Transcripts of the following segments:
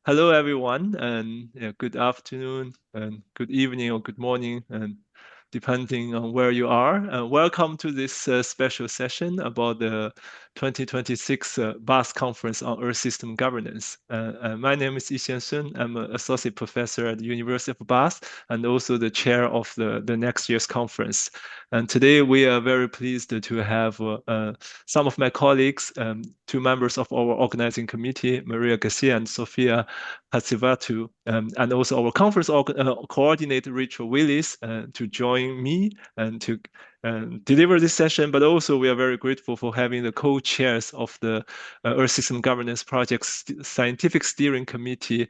Hello, everyone, and good afternoon, and good evening, or good morning, and depending on where you are. Welcome to this special session about the 2026 BAS Conference on Earth System Governance. My name is Yixian Sun. I'm an associate professor at the University of BAS and also the chair of the next year's conference. And today we are very pleased to have some of my colleagues, two members of our organizing committee, Maria Garcia and Sophia Hatzisavvidou, and also our conference coordinator, Rachel Willis, to join me and to deliver this session. But also we are very grateful for having the co-chairs of the Earth System Governance Project Scientific Steering Committee,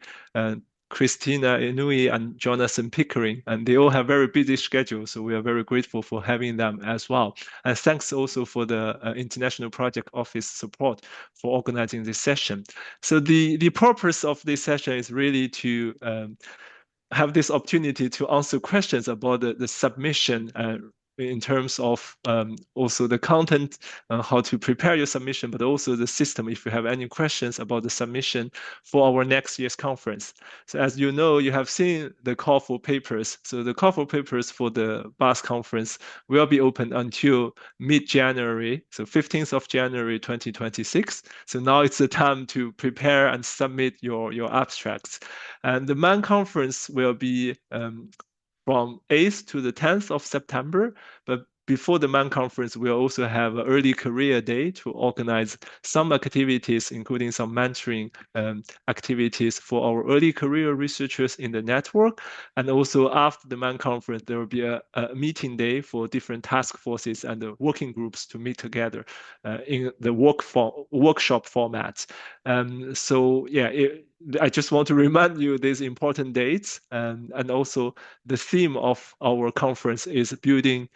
Cristina Inoue and Jonathan Pickering, and they all have very busy schedules, so we are very grateful for having them as well. And thanks also for the International Project Office support for organizing this session. So the purpose of this session is really to have this opportunity to answer questions about the submission in terms of also the content, how to prepare your submission, but also the system if you have any questions about the submission for our next year's conference. So as you know, you have seen the call for papers. So the call for papers for the BAS conference will be open until mid-January, so 15th of January 2026. So now it's the time to prepare and submit your abstracts. And the main conference will be from 8th to the 10th of September. But before the main conference, we'll also have an early career day to organize some activities, including some mentoring activities for our early career researchers in the network. And also after the main conference, there will be a meeting day for different task forces and the working groups to meet together in the workshop format. So yeah, I just want to remind you these important dates, and also the theme of our conference is building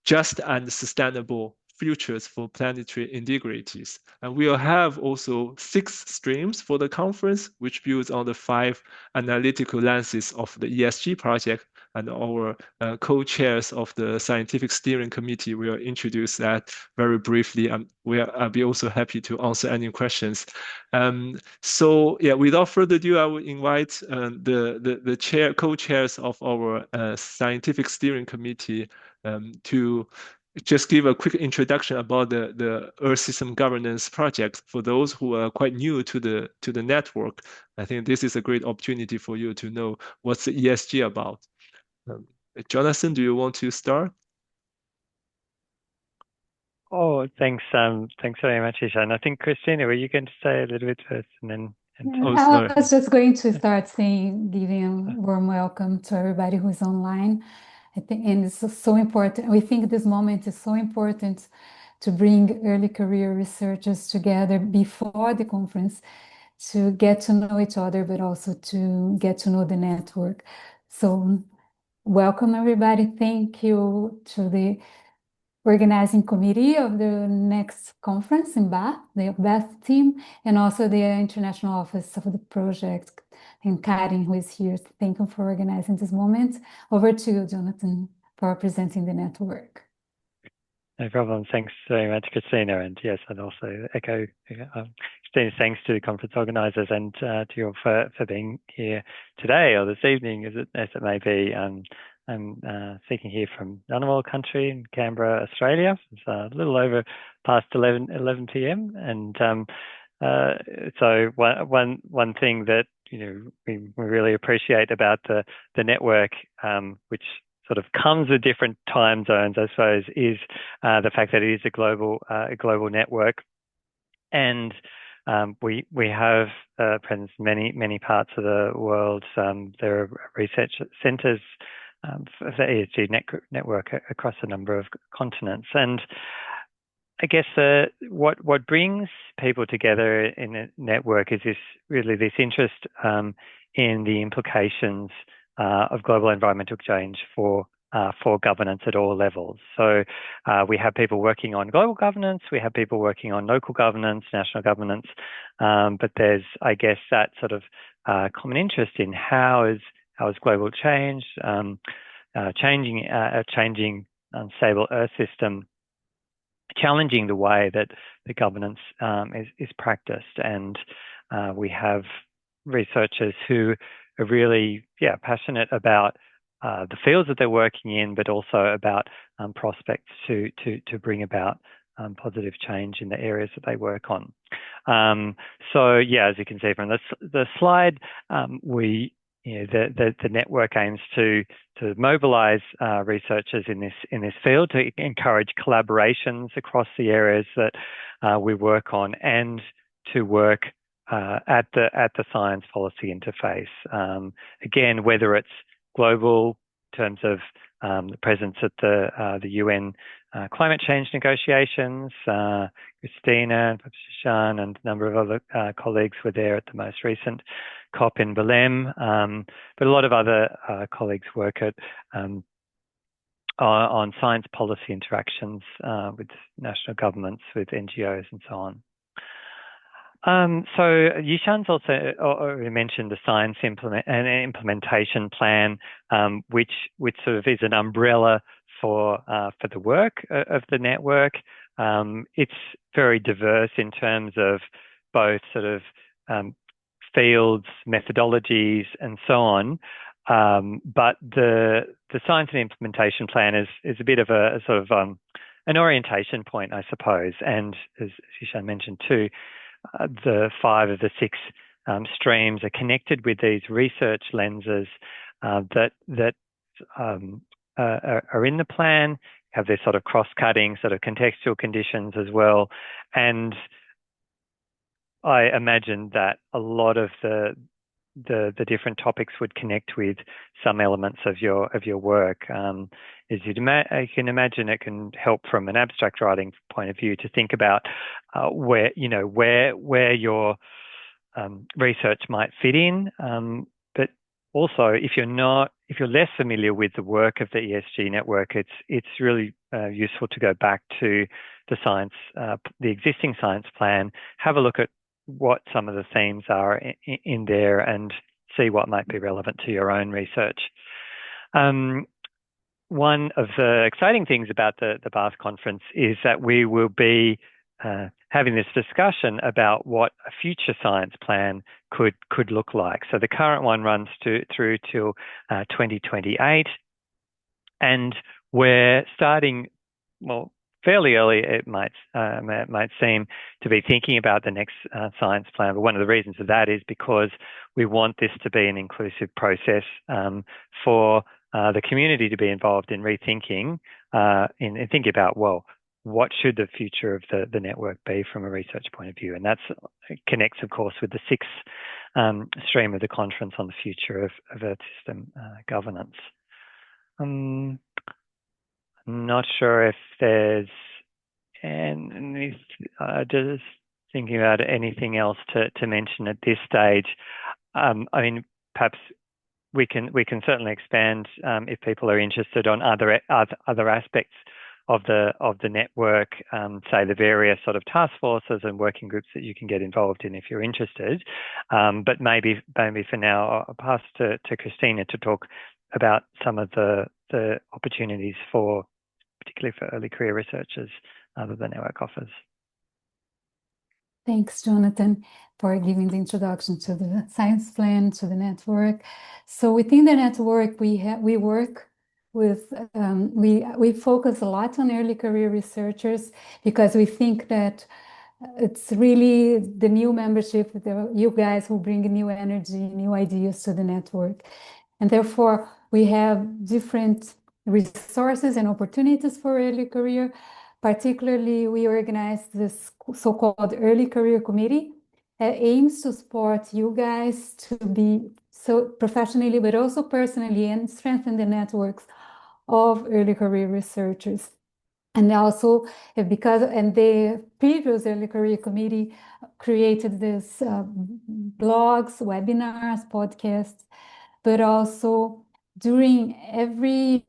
just and sustainable futures for planetary integrities. And we'll have also 6 streams for the conference, which builds on the 5 analytical lenses of the ESG project, and our co-chairs of the Scientific Steering Committee will introduce that very briefly, and I'll be also happy to answer any questions. So yeah, without further ado, I will invite the co-chairs of our Scientific Steering Committee to just give a quick introduction about the Earth System Governance Project for those who are quite new to the network. I think this is a great opportunity for you to know what's the ESG about. Jonathan, do you want to start? Oh, thanks. Thanks very much, Isha. And I think Cristina, were you going to say a little bit first, and then? I was just going to start giving a warm welcome to everybody who's online. I think, and it's so important. We think this moment is so important to bring early career researchers together before the conference to get to know each other, but also to get to know the network. So welcome, everybody. Thank you to the organizing committee of the next conference in Bath, the Bath team, and also the international office of the project, and Karin, who is here. Thank you for organizing this moment. Over to you, Jonathan, for presenting the network. No problem. Thanks very much, Cristina. And yes, I'd also echo Christina's thanks to the conference organisers and to you all for being here today or this evening, as it may be. I'm speaking here from Ngunnawal country in Canberra, Australia. It's a little over past 11 p.m. And so one thing that we really appreciate about the network, which sort of comes with different time zones, I suppose, is the fact that it is a global network, and we have presence in many parts of the world. There are research centres for the ESG network across a number of continents. And I guess what brings people together in a network is this interest in the implications of global environmental change for governance at all levels. So we have people working on global governance, we have people working on local governance, national governance, but there's, I guess, that sort of common interest in how is global change changing a changing unstable Earth system, challenging the way that the governance is practiced. And we have researchers who are really, passionate about the fields that they're working in, but also about prospects to bring about positive change in the areas that they work on. So yeah, as you can see from the slide, the network aims to mobilise researchers in this field, to encourage collaborations across the areas that we work on, and to work at the science policy interface. Again, whether it's global in terms of the presence at the UN climate change negotiations, Cristina and Yixian and a number of other colleagues were there at the most recent COP in Belém, but a lot of other colleagues work at on science policy interactions with national governments, with NGOs and so on. So Yixian's also already mentioned the science implementation plan, which sort of is an umbrella for the work of the network. It's very diverse in terms of both sort of fields, methodologies, and so on. But the science and implementation plan is a bit of a sort of an orientation point, I suppose. And as Yixian mentioned too, the 5 of the 6 streams are connected with these research lenses that are in the plan, have this sort of cross-cutting sort of contextual conditions as well. And I imagine that a lot of the different topics would connect with some elements of your work. As you can imagine, it can help from an abstract writing point of view to think about where your research might fit in. But also, if you're less familiar with the work of the ESG network, it's really useful to go back to the existing science plan, have a look at what some of the themes are in there, and see what might be relevant to your own research. One of the exciting things about the Bath conference is that we will be having this discussion about what a future science plan could look like. So the current one runs through till 2028, and we're starting, well, fairly early, it might seem, to be thinking about the next science plan. But one of the reasons for that is because we want this to be an inclusive process for the community to be involved in rethinking, in thinking about, well, what should the future of the network be from a research point of view? And that connects, of course, with the 6th stream of the conference on the future of Earth system governance. I'm not sure if there's just thinking about anything else to mention at this stage. I mean, perhaps we can certainly expand if people are interested on other aspects of the network, say the various sort of task forces and working groups that you can get involved in if you're interested. But maybe for now, I'll pass to Cristina to talk about some of the opportunities particularly for early career researchers that the network offers. Thanks, Jonathan, for giving the introduction to the science plan, to the network. So within the network, we work with, we focus a lot on early career researchers, because we think that it's really the new membership, you guys who bring new energy, new ideas to the network. And therefore, we have different resources and opportunities for early career. Particularly, we organize this so-called Early Career Committee that aims to support you guys to be so professionally, but also personally, and strengthen the networks of early career researchers. And also, the previous Early Career Committee created this blogs, webinars, podcasts, but also during every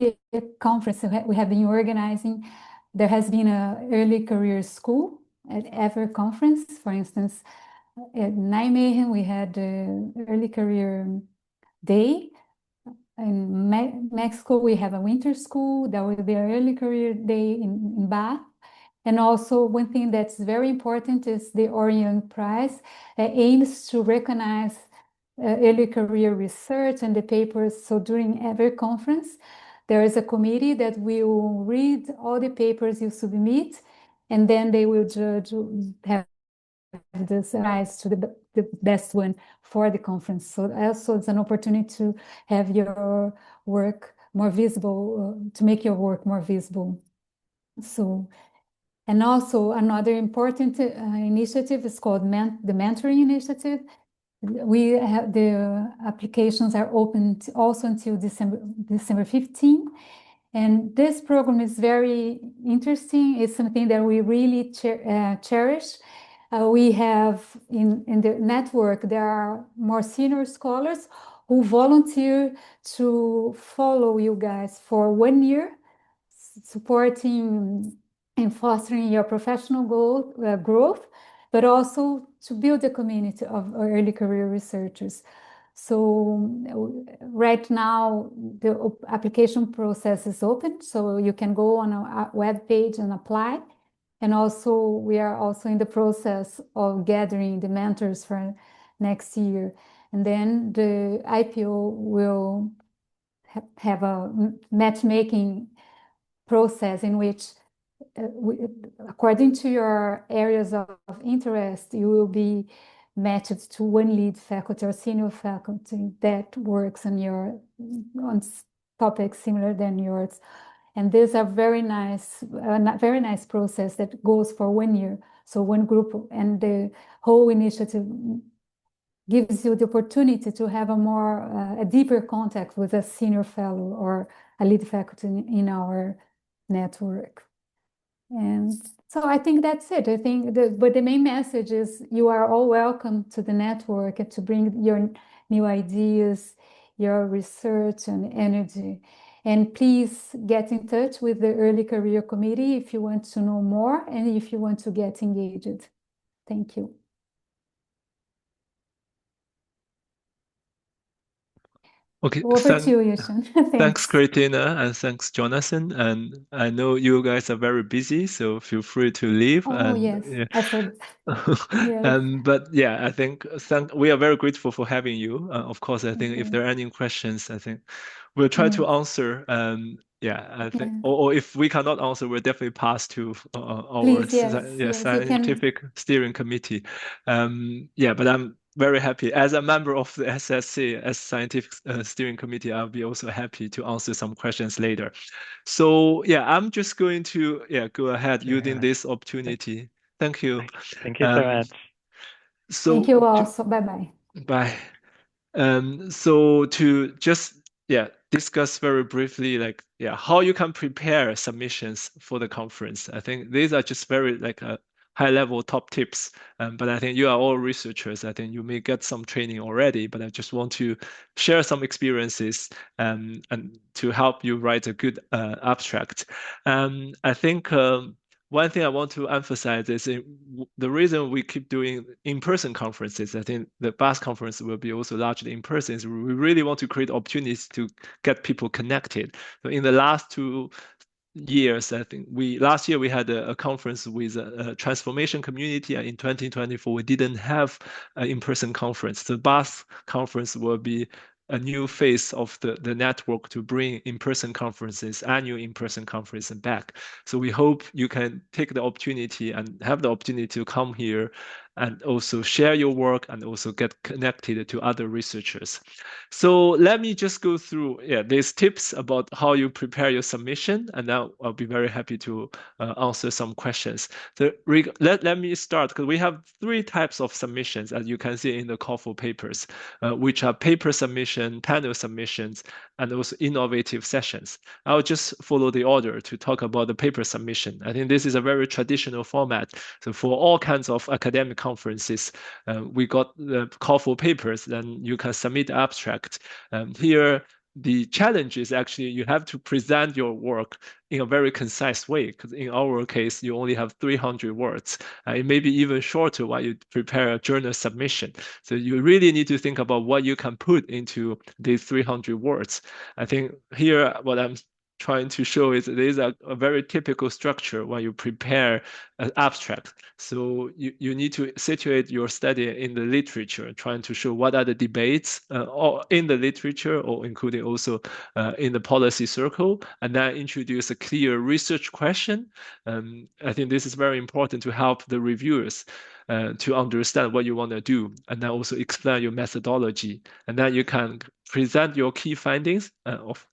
conference we have been organizing, there has been an early career school at every conference. For instance, at Nijmegen, we had the early career day. In Mexico, we have a winter school. There will be an early career day in Bath. And also, one thing that's very important is the Orion Prize that aims to recognize early career research and the papers. So during every conference, there is a committee that will read all the papers you submit, and then they will judge, have this prize to the best one for the conference. So also it's an opportunity to have your work more visible, to make your work more visible. So, and also another important initiative is called the Mentoring Initiative. We have the applications are open also until December 15. And this program is very interesting. It's something that we really cherish. We have in the network, there are more senior scholars who volunteer to follow you guys for 1 year, supporting and fostering your professional growth, but also to build a community of early career researchers. So right now, the application process is open, so you can go on a web page and apply. And also, we are also in the process of gathering the mentors for next year. And then the IPO will have a matchmaking process in which, according to your areas of interest, you will be matched to one lead faculty or senior faculty that works on topics similar than yours. And these are very nice process that goes for 1 year. So one group, and the whole initiative gives you the opportunity to have a deeper contact with a senior fellow or a lead faculty in our network. And so I think that's it. I think but the main message is you are all welcome to the network and to bring your new ideas, your research and energy. And please get in touch with the Early Career Committee if you want to know more and if you want to get engaged. Thank you. Okay, over to you, Yixian. Thanks, Cristina, and thanks, Jonathan. And I know you guys are very busy, so feel free to leave. Oh, and yes, yeah. I forgot. Yes. But yeah, I think we are very grateful for having you. Of course, I think if there are any questions, I think we'll try to answer. Yeah, I think, or if we cannot answer, we'll definitely pass to our Please, yes, Scientific Steering Committee. Yeah, but I'm very happy as a member of the SSC, as Scientific Steering Committee. I'll be also happy to answer some questions later. So yeah, I'm just going to go ahead using this opportunity. Thank you. Thank you so much. So thank you also. Bye-bye. Bye. So to just discuss very briefly, how you can prepare submissions for the conference. I think these are just very high level top tips. But I think you are all researchers. I think you may get some training already, but I just want to share some experiences and to help you write a good abstract. I think one thing I want to emphasize is the reason we keep doing in-person conferences. I think the BAS conference will be also largely in person. Is we really want to create opportunities to get people connected. So in the last 2 years, I think last year we had a conference with a transformation community. In 2024, we didn't have an in-person conference. The BAS conference will be a new phase of the network to bring in-person conferences, annual in-person conferences back. So we hope you can take the opportunity and have the opportunity to come here and also share your work and also get connected to other researchers. So let me just go through these tips about how you prepare your submission, and now I'll be very happy to answer some questions. So let me start, because we have 3 types of submissions, as you can see in the call for papers, which are paper submission, panel submissions, and also innovative sessions. I'll just follow the order to talk about the paper submission. I think this is a very traditional format. So for all kinds of academic conferences, we got the call for papers, then you can submit abstract. Here, the challenge is actually you have to present your work in a very concise way, because in our case, you only have 300 words. It may be even shorter while you prepare a journal submission. So you really need to think about what you can put into these 300 words. I think here, what I'm trying to show is there is a very typical structure when you prepare an abstract. So you need to situate your study in the literature, trying to show what are the debates or in the literature, or including also in the policy circle, and then introduce a clear research question. I think this is very important to help the reviewers to understand what you want to do, and then also explain your methodology. And then you can present your key findings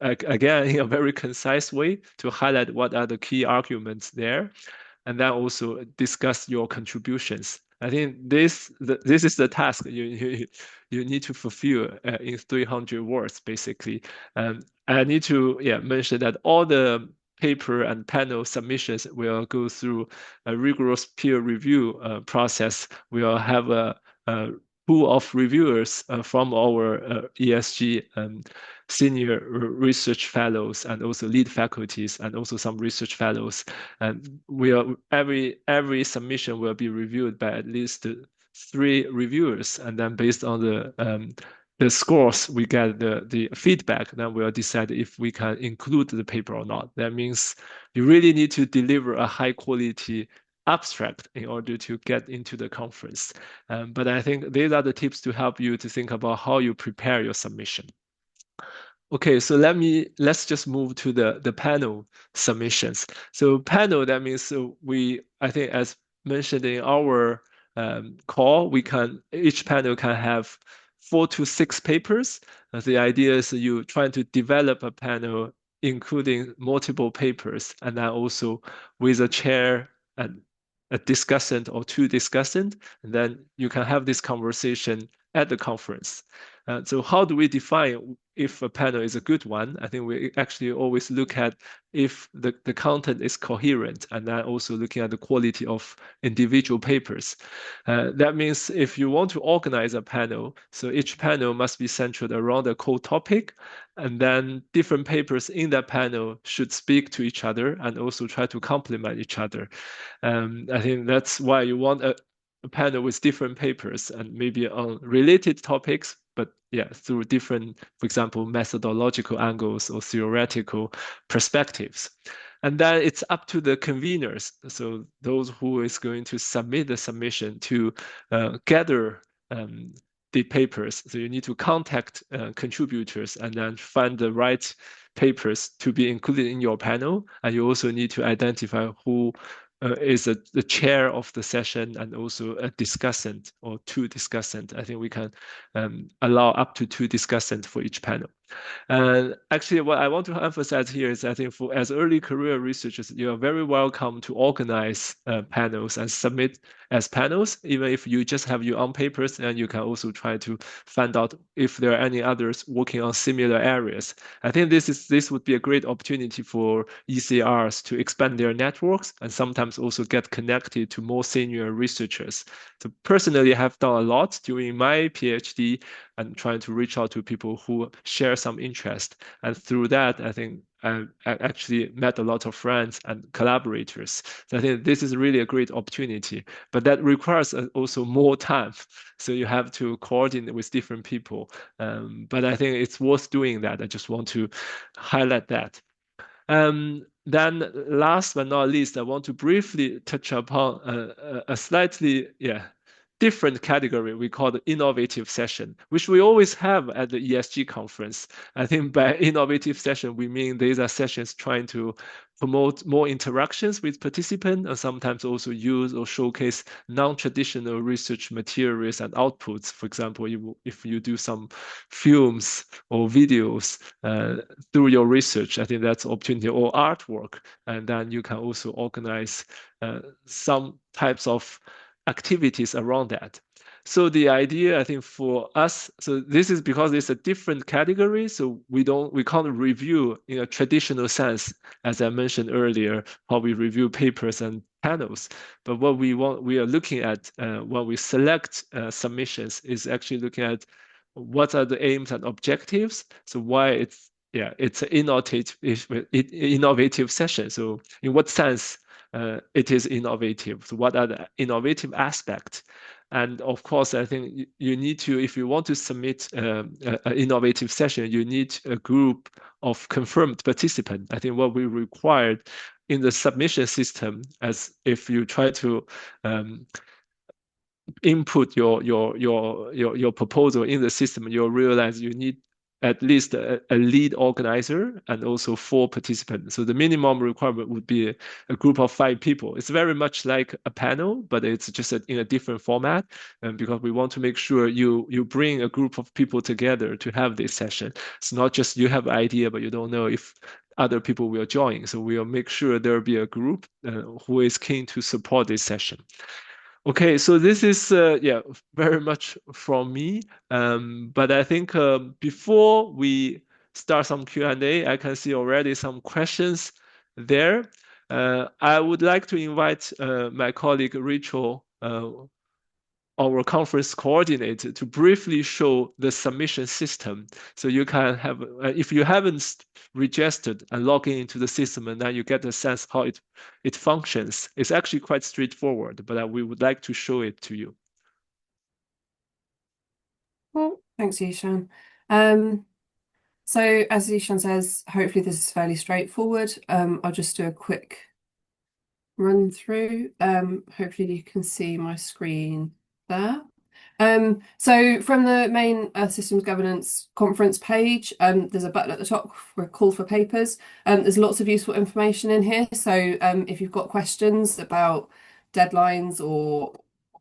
again in a very concise way to highlight what are the key arguments there, and then also discuss your contributions. I think this is the task you need to fulfill in 300 words, basically. I need to mention that all the paper and panel submissions will go through a rigorous peer review process. We'll have a pool of reviewers from our ESG senior research fellows and also lead faculties and also some research fellows. And every submission will be reviewed by at least 3 reviewers, and then based on the scores, we get the feedback, then we'll decide if we can include the paper or not. That means you really need to deliver a high quality abstract in order to get into the conference. But I think these are the tips to help you to think about how you prepare your submission. Okay, so let's just move to the panel submissions. So panel, that means I think as mentioned in our call, each panel can have 4 to 6 papers. The idea is you trying to develop a panel including multiple papers, and then also with a chair and a discussant or 2 discussants, and then you can have this conversation at the conference. So how do we define if a panel is a good one? I think we actually always look at if the content is coherent, and then also looking at the quality of individual papers. That means if you want to organize a panel, so each panel must be centered around a core topic, and then different papers in that panel should speak to each other and also try to complement each other. I think that's why you want a panel with different papers and maybe on related topics, but through different, for example, methodological angles or theoretical perspectives. And then it's up to the conveners, so those who is going to submit the submission, to gather the papers. So you need to contact contributors and then find the right papers to be included in your panel. And you also need to identify who is the chair of the session and also a discussant or 2 discussants. I think we can allow up to 2 discussants for each panel. And actually, what I want to emphasize here is I think as early career researchers, you are very welcome to organize panels and submit as panels, even if you just have your own papers, and you can also try to find out if there are any others working on similar areas. I think this would be a great opportunity for ECRs to expand their networks and sometimes also get connected to more senior researchers. So personally, I have done a lot during my PhD and trying to reach out to people who share some interest. And through that, I think I actually met a lot of friends and collaborators. So I think this is really a great opportunity, but that requires also more time. So you have to coordinate with different people. But I think it's worth doing that. I just want to highlight that. Then last but not least, I want to briefly touch upon a slightly, different category we call the innovative session, which we always have at the ESG conference. I think by innovative session, we mean these are sessions trying to promote more interactions with participants and sometimes also use or showcase non-traditional research materials and outputs. For example, if you do some films or videos through your research, I think that's an opportunity, or artwork. And then you can also organize some types of activities around that. So the idea, I think, for us, so this is because it's a different category, so we can't review in a traditional sense, as I mentioned earlier, how we review papers and panels. But what we are looking at when we select submissions is actually looking at what are the aims and objectives. So why it's an innovative session. So in what sense it is innovative? So what are the innovative aspects? And of course, I think you need to, if you want to submit an innovative session, you need a group of confirmed participants. I think what we required in the submission system, as if you try to input your proposal in the system, you'll realize you need at least a lead organizer and also 4 participants. So the minimum requirement would be a group of 5 people. It's very much like a panel, but it's just in a different format, because we want to make sure you bring a group of people together to have this session. It's not just you have an idea, but you don't know if other people will join. So we'll make sure there will be a group who is keen to support this session. Okay, so this is very much from me. But I think before we start some Q&A, I can see already some questions there. I would like to invite my colleague Rachel, our conference coordinator, to briefly show the submission system. So you can have, if you haven't registered and log into the system, and then you get a sense how it functions. It's actually quite straightforward, but we would like to show it to you. Well, thanks, Yixian. So as Yixian says, hopefully this is fairly straightforward. I'll just do a quick run through. Hopefully you can see my screen there. So from the main Earth Systems Governance conference page, there's a button at the top for a call for papers. There's lots of useful information in here. So if you've got questions about deadlines or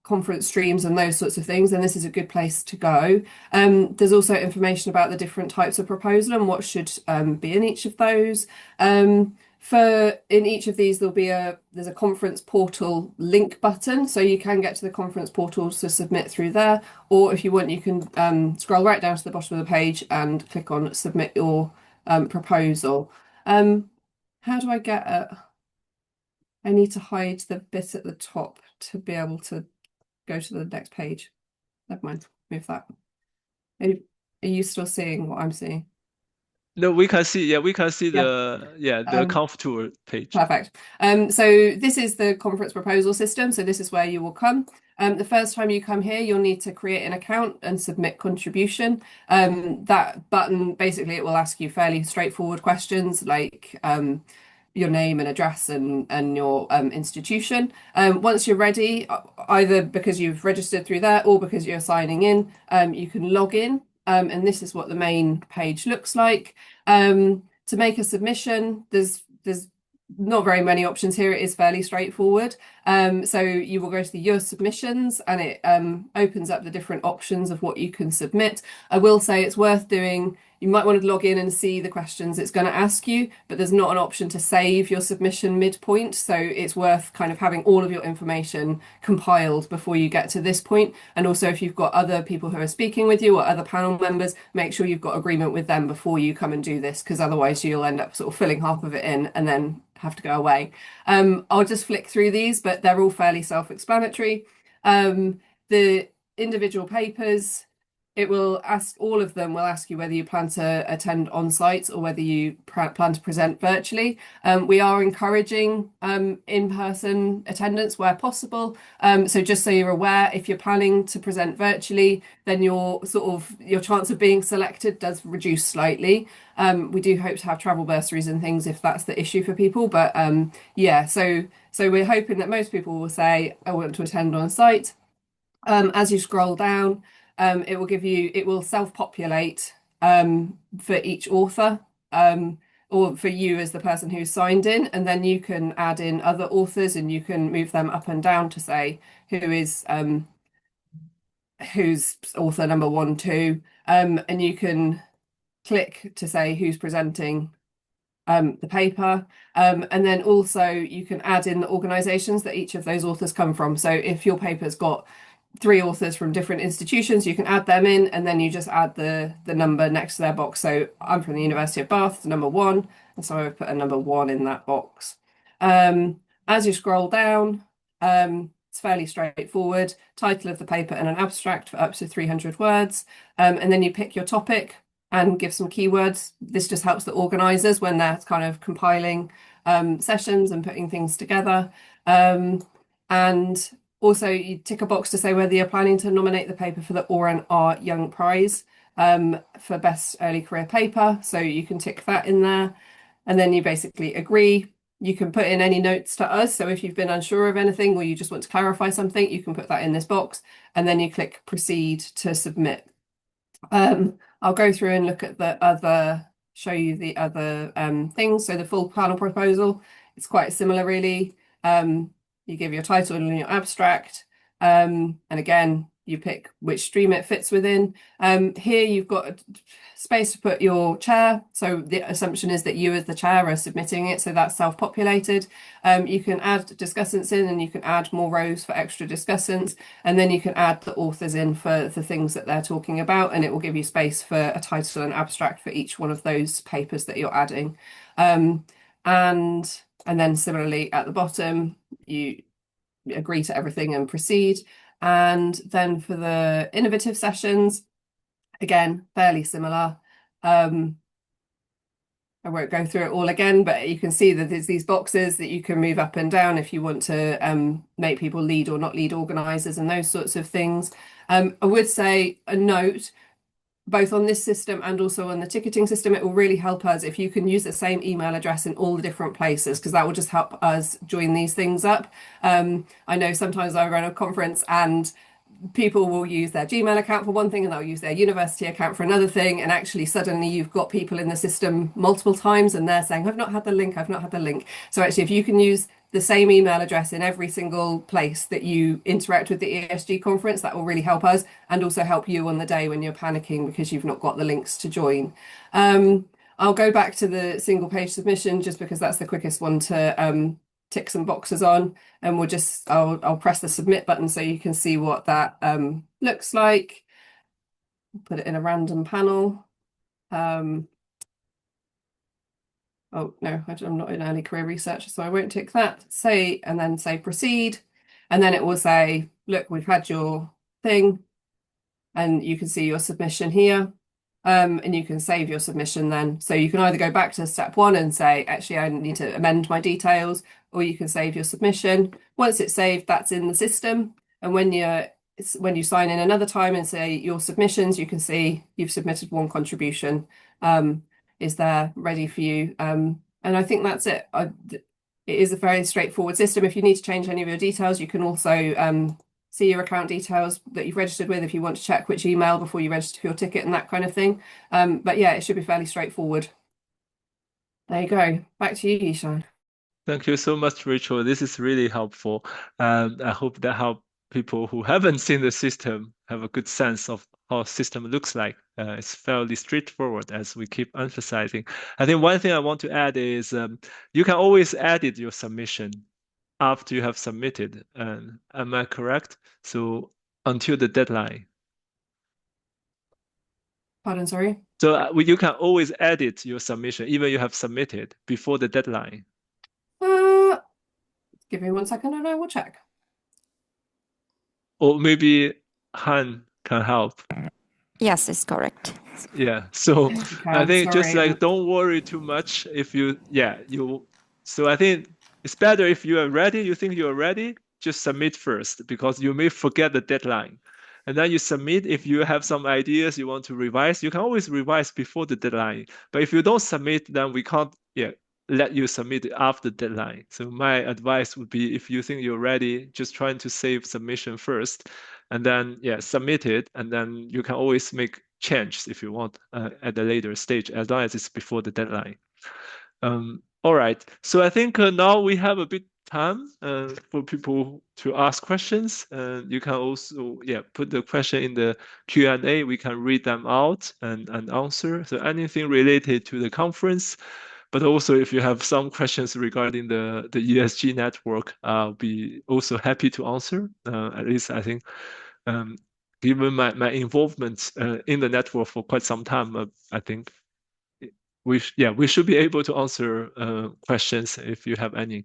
conference streams and those sorts of things, then this is a good place to go. There's also information about the different types of proposal and what should be in each of those. In each of these, there's a conference portal link button, so you can get to the conference portal to submit through there, or if you want, you can scroll right down to the bottom of the page and click on submit your proposal. How do I get it? I need to hide the bit at the top to be able to go to the next page. Never mind, move that. Are you still seeing what I'm seeing? No, we can see. Yeah, we can see the conf tour page. Perfect. So this is the conference proposal system. So this is where you will come. The first time you come here, you'll need to create an account and submit contribution. That button, basically, it will ask you fairly straightforward questions like your name and address and your institution. Once you're ready, either because you've registered through there or because you're signing in, you can log in. And this is what the main page looks like. To make a submission, there's not very many options here. It is fairly straightforward. So you will go to your submissions and it opens up the different options of what you can submit. I will say it's worth doing. You might want to log in and see the questions it's going to ask you, but there's not an option to save your submission midpoint. So it's worth kind of having all of your information compiled before you get to this point. And also if you've got other people who are speaking with you or other panel members, make sure you've got agreement with them before you come and do this, because otherwise you'll end up sort of filling half of it in and then have to go away. I'll just flick through these, but they're all fairly self-explanatory. The individual papers, it will ask, all of them will ask you whether you plan to attend on site or whether you plan to present virtually. We are encouraging in-person attendance where possible. So just so you're aware, if you're planning to present virtually, then your chance of being selected does reduce slightly. We do hope to have travel bursaries and things if that's the issue for people. But yeah, so we're hoping that most people will say, I want to attend on site. As you scroll down, it will self-populate for each author or for you as the person who's signed in, and then you can add in other authors and you can move them up and down to say who's author number 1, 2, and you can click to say who's presenting the paper, and then also you can add in the organisations that each of those authors come from. So if your paper's got 3 authors from different institutions, you can add them in, and then you just add the number next to their box. So I'm from the University of Bath, number 1, and so I've put a number 1 in that box. As you scroll down, it's fairly straightforward. Title of the paper and an abstract for up to 300 words, and then you pick your topic and give some keywords. This just helps the organisers when they're kind of compiling sessions and putting things together. And Also, you tick a box to say whether you're planning to nominate the paper for the OR&R Young Prize for Best Early Career Paper. So you can tick that in there. And then you basically agree. You can put in any notes to us. So if you've been unsure of anything or you just want to clarify something, you can put that in this box. And then you click proceed to submit. I'll go through and look at the other, show you the other things. So the full panel proposal, it's quite similar really. You give your title and your abstract. And again, you pick which stream it fits within. Here you've got space to put your chair. So the assumption is that you as the chair are submitting it. So that's self-populated. You can add discussants in and you can add more rows for extra discussants. And then you can add the authors in for the things that they're talking about. And it will give you space for a title and abstract for each one of those papers that you're adding. And then similarly at the bottom, you agree to everything and proceed. And then for the innovative sessions, again, fairly similar. I won't go through it all again, but you can see that there's these boxes that you can move up and down if you want to make people lead or not lead organisers and those sorts of things. I would say a note, both on this system and also on the ticketing system, it will really help us if you can use the same email address in all the different places, because that will just help us join these things up. I know sometimes I run a conference and people will use their Gmail account for one thing and they'll use their university account for another thing, and actually suddenly you've got people in the system multiple times and they're saying, I've not had the link, I've not had the link. So actually if you can use the same email address in every single place that you interact with the ESG conference, that will really help us and also help you on the day when you're panicking because you've not got the links to join. I'll go back to the single page submission just because that's the quickest one to tick some boxes on, and I'll press the submit button so you can see what that looks like. Put it in a random panel. Oh no, I'm not in early career research, so I won't tick that. And then say proceed. And then it will say, look, we've had your thing. And you can see your submission here. And you can save your submission then. So you can either go back to step 1 and say, actually, I need to amend my details, or you can save your submission. Once it's saved, that's in the system. And when you sign in another time and say your submissions, you can see you've submitted one contribution. Is there ready for you? And I think that's it. It is a very straightforward system. If you need to change any of your details, you can also see your account details that you've registered with if you want to check which email before you register for your ticket and that kind of thing. But yeah, it should be fairly straightforward. There you go. Back to you, Yixian. Thank you so much, Rachel. This is really helpful. I hope that help people who haven't seen the system have a good sense of how the system looks like. It's fairly straightforward, as we keep emphasizing. I think one thing I want to add is you can always edit your submission after you have submitted. Am I correct? So until the deadline. Pardon, sorry? So you can always edit your submission, even you have submitted before the deadline. Give me 1 second and I will check. Or maybe Han can help. Yes, it's correct. Yeah, so I think just sorry. like don't worry too much if so I think it's better if you are ready, you think you're ready, just submit first, because you may forget the deadline. And then you submit. If you have some ideas you want to revise, you can always revise before the deadline. But if you don't submit, then we can't let you submit after the deadline. So my advice would be, if you think you're ready, just trying to save submission first, and then submit it, and then you can always make changes if you want at a later stage, as long as it's before the deadline. All right, so I think now we have a bit time for people to ask questions. You can also put the question in the Q&A. We can read them out and answer. So anything related to the conference, but also if you have some questions regarding the ESG network, I'll be also happy to answer. At least I think, given my involvement in the network for quite some time, I think we should be able to answer questions if you have any.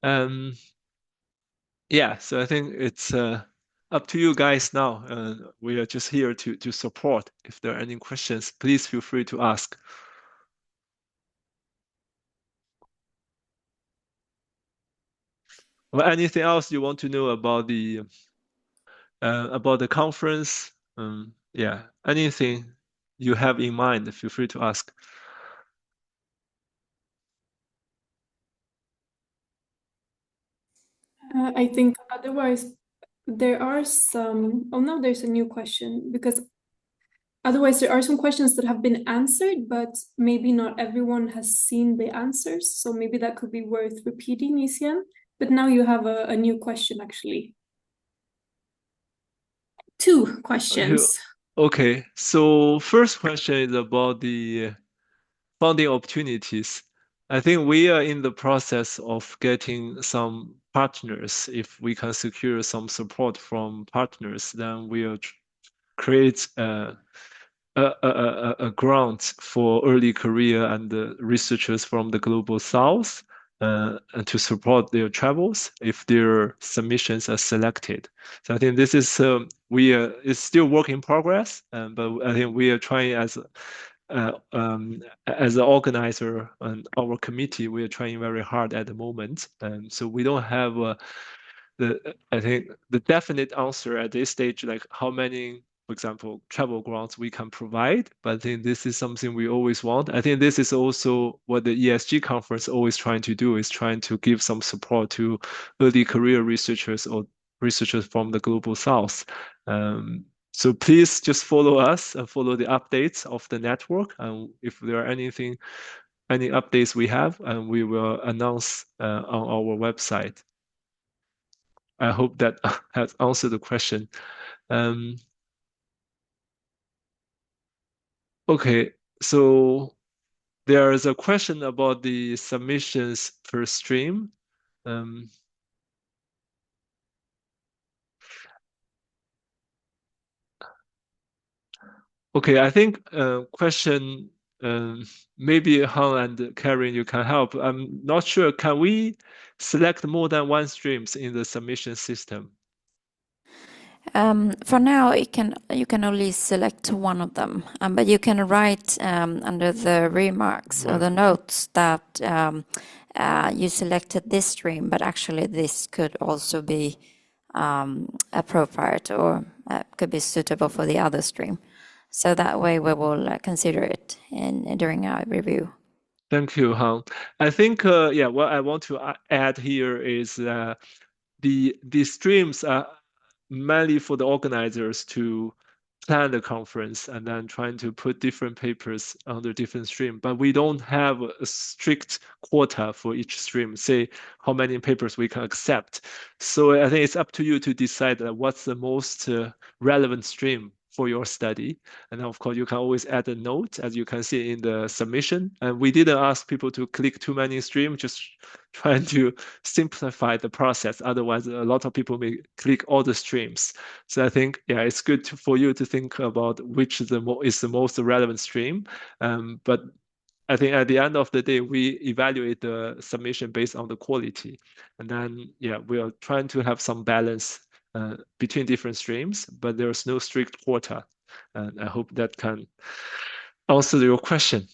So I think it's up to you guys now. We are just here to support. If there are any questions, please feel free to ask. Or anything else you want to know about the conference? Yeah, anything you have in mind, feel free to ask. I think otherwise there are some. Oh no, there's a new question, because otherwise there are some questions that have been answered, but maybe not everyone has seen the answers. So maybe that could be worth repeating, Yixian. But now you have a new question, actually. Two questions. Okay, so first question is about the funding opportunities. I think we are in the process of getting some partners. If we can secure some support from partners, then we'll create a grant for early career and researchers from the global south and to support their travels if their submissions are selected. So I think this is it's still work in progress, but I think we are trying as an organizer and our committee, we are trying very hard at the moment. So we don't have I think the definite answer at this stage, like how many, for example, travel grants we can provide. But I think this is something we always want. I think this is also what the ESG conference always trying to do, is trying to give some support to early career researchers or researchers from the global south. So please just follow us and follow the updates of the network. And if there are any updates we have, and we will announce on our website. I hope that has answered the question. Okay, so there is a question about the submissions per stream. Okay, I think question maybe Han and Karen, you can help. I'm not sure. Can we select more than one streams in the submission system? For now, you can only select one of them, but you can write under the remarks or the notes that you selected this stream, but actually this could also be appropriate or could be suitable for the other stream. So that way we will consider it during our review. Thank you, Han. I think, yeah, what I want to add here is the streams are mainly for the organizers to plan the conference and then trying to put different papers under different stream. But we don't have a strict quota for each stream, say how many papers we can accept. So I think it's up to you to decide what's the most relevant stream for your study. And of course, you can always add a note, as you can see in the submission. And we didn't ask people to click too many streams, just trying to simplify the process. Otherwise, a lot of people may click all the streams. So I think, yeah, it's good for you to think about which is the most relevant stream. But I think at the end of the day, we evaluate the submission based on the quality. And then, yeah, we are trying to have some balance between different streams, but there's no strict quota. And I hope that can answer your question.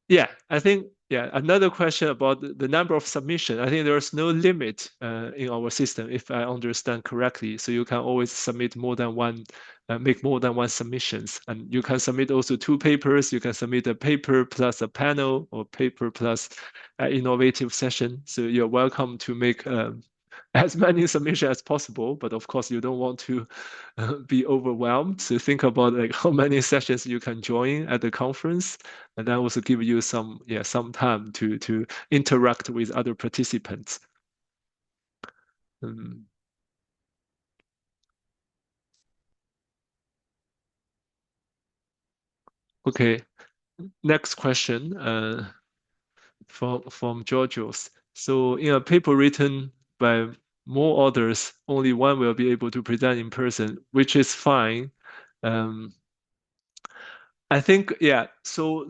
Yeah, I think, yeah, another question about the number of submission. I think there's no limit in our system, if I understand correctly. So you can always submit more than one, make more than one submissions. And you can submit also 2 papers. You can submit a paper plus a panel or paper plus an innovative session. So you're welcome to make as many submissions as possible, but of course you don't want to be overwhelmed. So think about like how many sessions you can join at the conference, and that also give you some time to interact with other participants. Okay, next question from Georgios. So in a paper written by more authors, only one will be able to present in person, which is fine. I think, yeah, so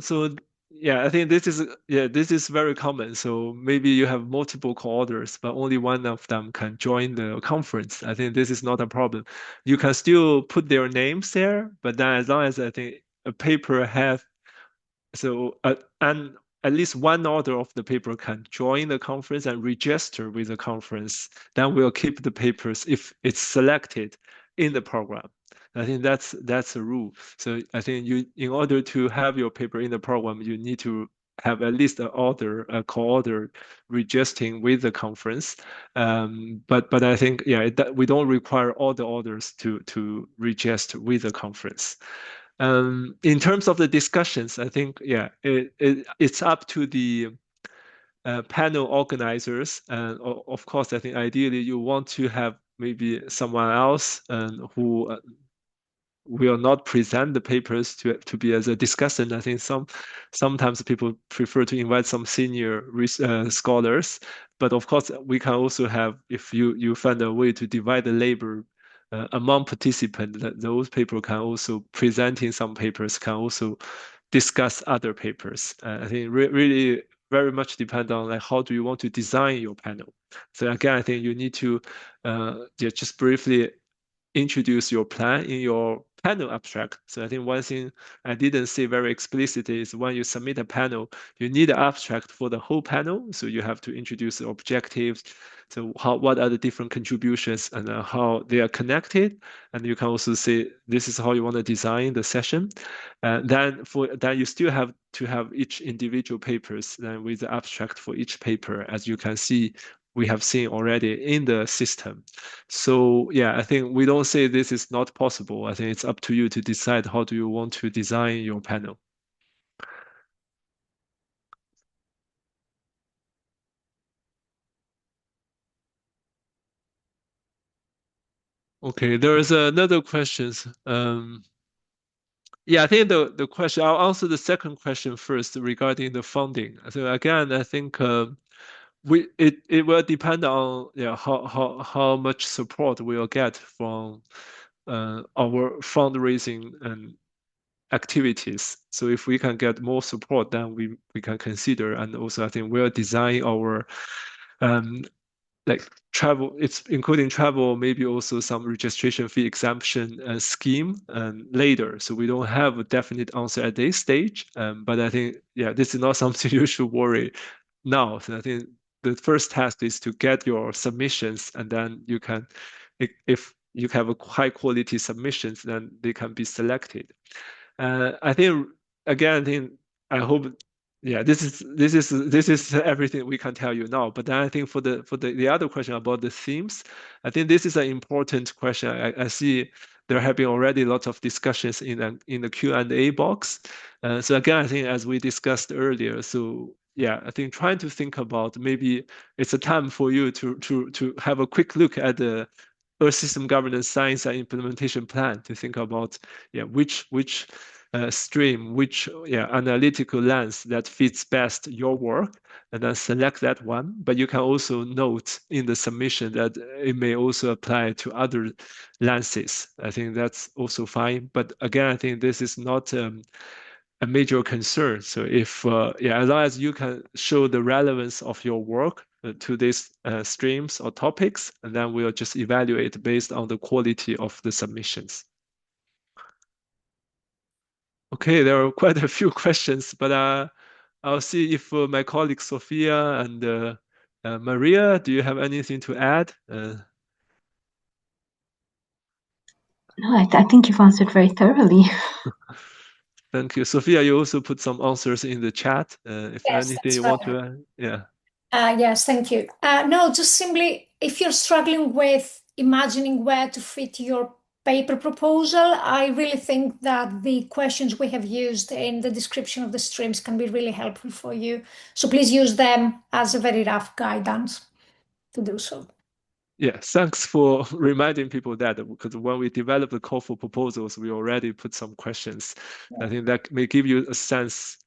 yeah, I think this is very common. So maybe you have multiple co-authors, but only one of them can join the conference. I think this is not a problem. You can still put their names there, but then as long as I think a paper have, so and at least one author of the paper can join the conference and register with the conference, then we'll keep the papers if it's selected in the program. I think that's a rule. So I think in order to have your paper in the program, you need to have at least a co-author registering with the conference. But I think we don't require all the authors to register with the conference. In terms of the discussions, I think it's up to the panel organizers, and of course, I think ideally you want to have maybe someone else who will not present the papers to be as a discussant. I think sometimes people prefer to invite some senior scholars, but of course we can also have, if you find a way to divide the labor among participants, that those people can also presenting some papers, can also discuss other papers. I think really very much depend on like how do you want to design your panel. So again, I think you need to just briefly introduce your plan in your panel abstract. So I think one thing I didn't say very explicitly is when you submit a panel, you need an abstract for the whole panel. So you have to introduce the objectives. So what are the different contributions and how they are connected. And you can also say, this is how you want to design the session. Then you still have to have each individual papers then with the abstract for each paper, as you can see we have seen already in the system. So I think we don't say this is not possible. I think it's up to you to decide how do you want to design your panel. Okay, there is another question. I think the question, I'll answer the second question first regarding the funding. So again, I think it will depend on how much support we'll get from our fundraising and activities. So if we can get more support, then we can consider. And also I think we'll design our like travel, it's including travel, maybe also some registration fee exemption scheme later. So we don't have a definite answer at this stage. But I think this is not something you should worry now. So I think the first task is to get your submissions, and then you can, if you have a high quality submissions, then they can be selected. I think again, I hope this is everything we can tell you now. But then I think for the other question about the themes, I think this is an important question. I see there have been already lots of discussions in the Q&A box. So again, I think as we discussed earlier, so I think trying to think about maybe it's a time for you to have a quick look at the Earth System Governance Science and Implementation Plan to think about which stream, which analytical lens that fits best your work, and then select that one. But you can also note in the submission that it may also apply to other lenses. I think that's also fine. But again, I think this is not a major concern. So if as long as you can show the relevance of your work to these streams or topics, and then we'll just evaluate based on the quality of the submissions. Okay, there are quite a few questions, but I'll see if my colleague Sophia and Maria, do you have anything to add? No, I think you've answered very thoroughly. Thank you. Sophia, you also put some answers in the chat. If Yes, anything you want to add. Yes, thank you. No, just simply, if you're struggling with imagining where to fit your paper proposal, I really think that the questions we have used in the description of the streams can be really helpful for you. So please use them as a very rough guidance to do so. Yeah, thanks for reminding people that, because when we develop the call for proposals, we already put some questions. I think that may give you a sense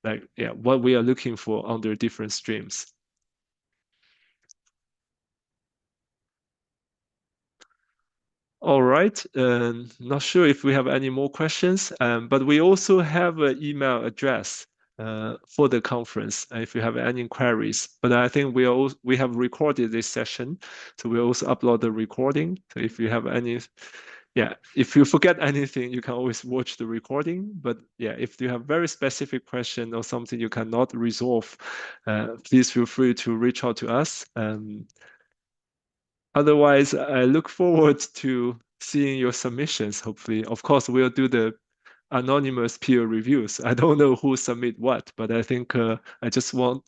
like what we are looking for under different streams. All right, not sure if we have any more questions, but we also have an email address for the conference if you have any inquiries. But I think we have recorded this session, so we also upload the recording. So if you have any yeah, if you forget anything, you can always watch the recording. But yeah, if you have very specific question or something you cannot resolve, please feel free to reach out to us. Otherwise, I look forward to seeing your submissions, hopefully. Of course, we'll do the anonymous peer reviews. I don't know who submit what, but I think I just want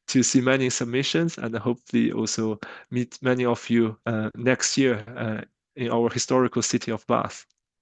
to see many submissions and hopefully also meet many of you next year in our historical city of Bath.